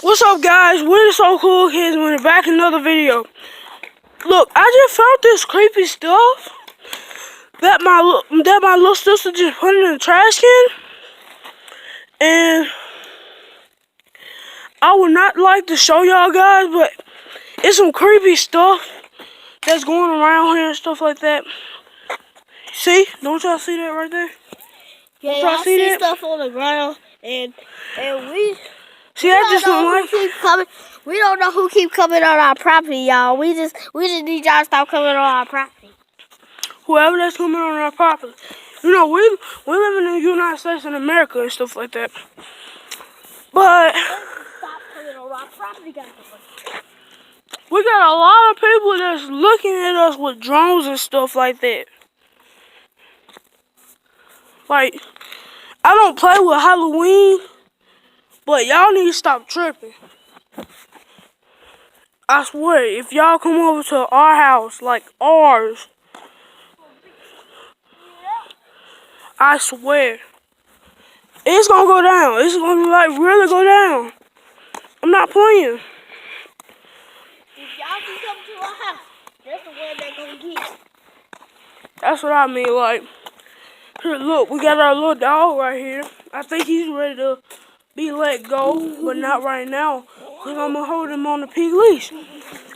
What's up, guys? We're the So Cool Kids. We're back in another video. Look, I just found this creepy stuff that my little sister just put in the trash can, and I would not like to show y'all guys, but it's some creepy stuff that's going around here and stuff like that. See? Don't y'all see that right there? Yeah, y'all see stuff on the ground, and we. See, I just don't like. We don't know who keep coming on our property, y'all. We just need y'all to stop coming on our property. Whoever that's coming on our property. You know, we live in the United States and America and stuff like that. But Stop coming on our property, guys. We got a lot of people that's looking at us with drones and stuff like that. Like, I don't play with Halloween, but y'all need to stop tripping. I swear, if y'all come over to our house, like ours, I swear, it's gonna go down. It's gonna like really go down. I'm not playing. If y'all can come to our house, that's the one they're gonna get. That's what I mean. Like, here, look, we got our little dog right here. I think he's ready to be let go, but not right now, because I'm going to hold him on the pig leash.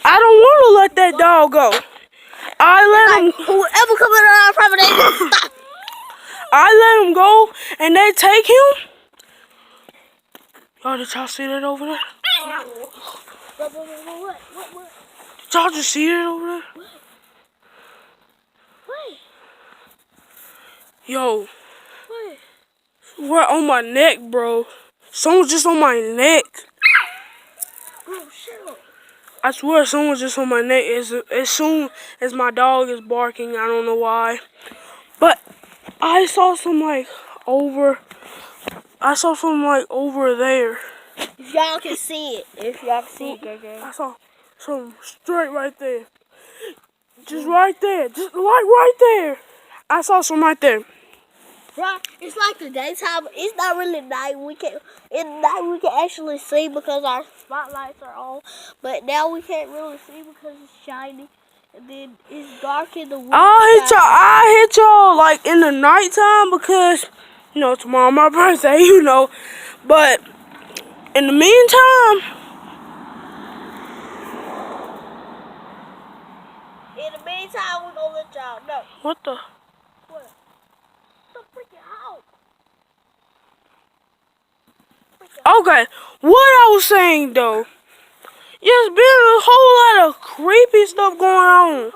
I don't want to let that dog go. I let him... Whoever coming on our property, stop. I let him go, and they take him. Y'all, did y'all see that over there? What? Did y'all just see that over there? What? Yo. What? We're on my neck, bro. Someone's just on my neck. Bro, shut up. I swear someone's just on my neck as soon as my dog is barking. I don't know why. But I saw some over there. If y'all can see it. I saw some straight right there. Just right there. Just right there. I saw some right there. Right, it's like the daytime. It's not really night. In night we can actually see because our spotlights are on. But now we can't really see because it's shiny, and then it's dark in the winter. I hit y'all like in the nighttime because tomorrow my birthday, But in the meantime, we're gonna let y'all know. What the? What? Okay, what I was saying though, there's been a whole lot of creepy stuff going on.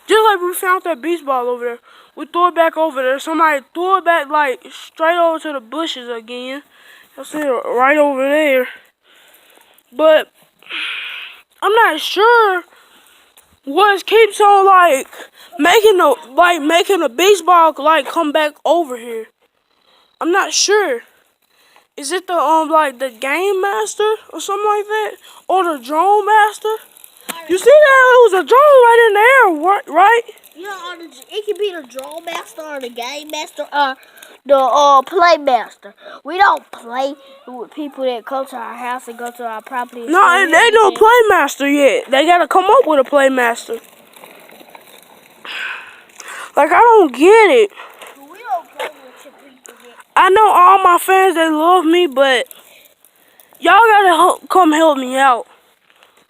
Just like we found that beach ball over there. We threw it back over there. Somebody threw it back like straight over to the bushes again. You'll see it right over there. But I'm not sure what keeps on making a beach ball come back over here. I'm not sure. Is it the game master or something like that? Or the drone master? You see that? It was a drone right in the air, right? Yeah, it could be the drone master or the game master or the play master. We don't play with people that come to our house and go to our property. No, they don't play master yet. They gotta come up with a play master. I don't get it. We don't play with your people yet. I know all my fans, they love me, but y'all gotta come help me out.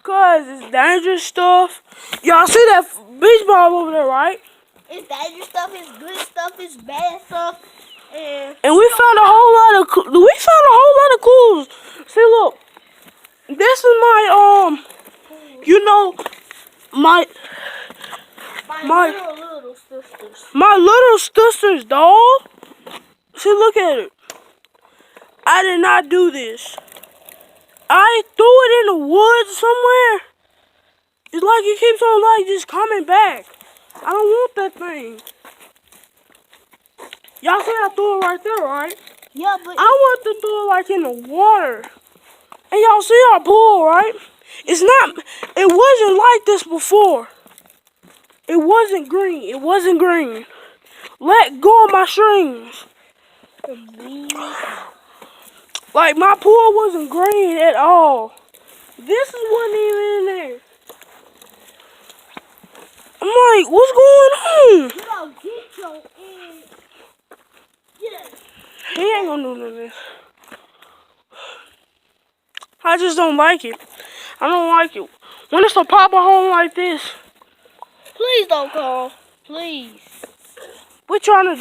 Cause it's dangerous stuff. Y'all see that beach ball over there, right? It's dangerous stuff, it's good stuff, it's bad stuff. And we found a whole lot of clues. See, look. This is my my little sister's doll. See, look at it. I did not do this. I threw it in the woods somewhere. It's like it keeps on just coming back. I don't want that thing. Y'all see I threw it right there, right? Yeah, but I want to throw it in the water. And y'all see our pool, right? It wasn't like this before. It wasn't green. Let go of my strings. Like, my pool wasn't green at all. This wasn't even in there. I'm like, what's going on? You know, get your egg. Yeah. He ain't gonna do none of this. I just don't like it. I don't like it. When it's a papa home like this, Please don't call. Please. we're trying to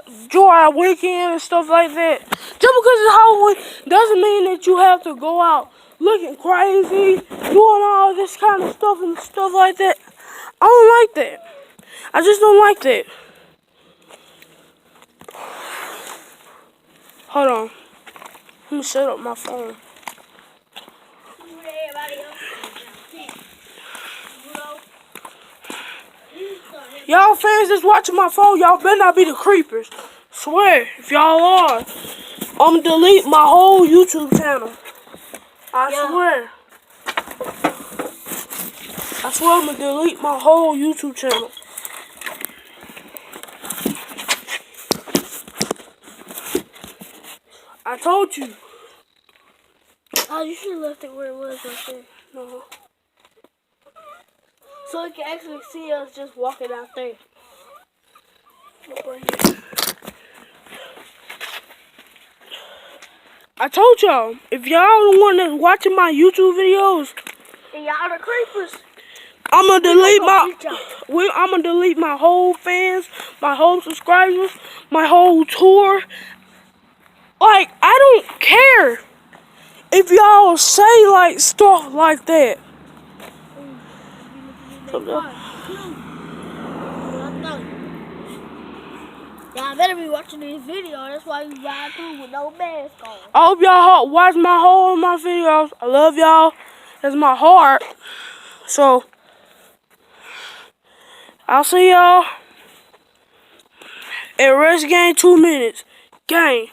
enjoy our weekend and stuff like that. Just because it's Halloween doesn't mean that you have to go out looking crazy, doing all this kind of stuff and stuff like that. I don't like that. I just don't like that. Hold on. Let me set up my phone. Y'all fans that's watching my phone, y'all better not be the creepers. Swear, if y'all are, I'm gonna delete my whole YouTube channel. I swear. I swear I'm gonna delete my whole YouTube channel. I told you. Oh, you should have left it where it was right there. No. So you can actually see us just walking out there. I told y'all, if y'all the one that's watching my YouTube videos, And y'all the creepers. I'm gonna delete my whole fans, my whole subscribers, my whole tour. Like, I don't care if y'all say like stuff like that. Y'all better be watching this video. That's why you ride through with no mask on. I hope y'all watch my whole my videos. I love y'all. That's my heart. So I'll see y'all at Rest Game 2 minutes. Gang.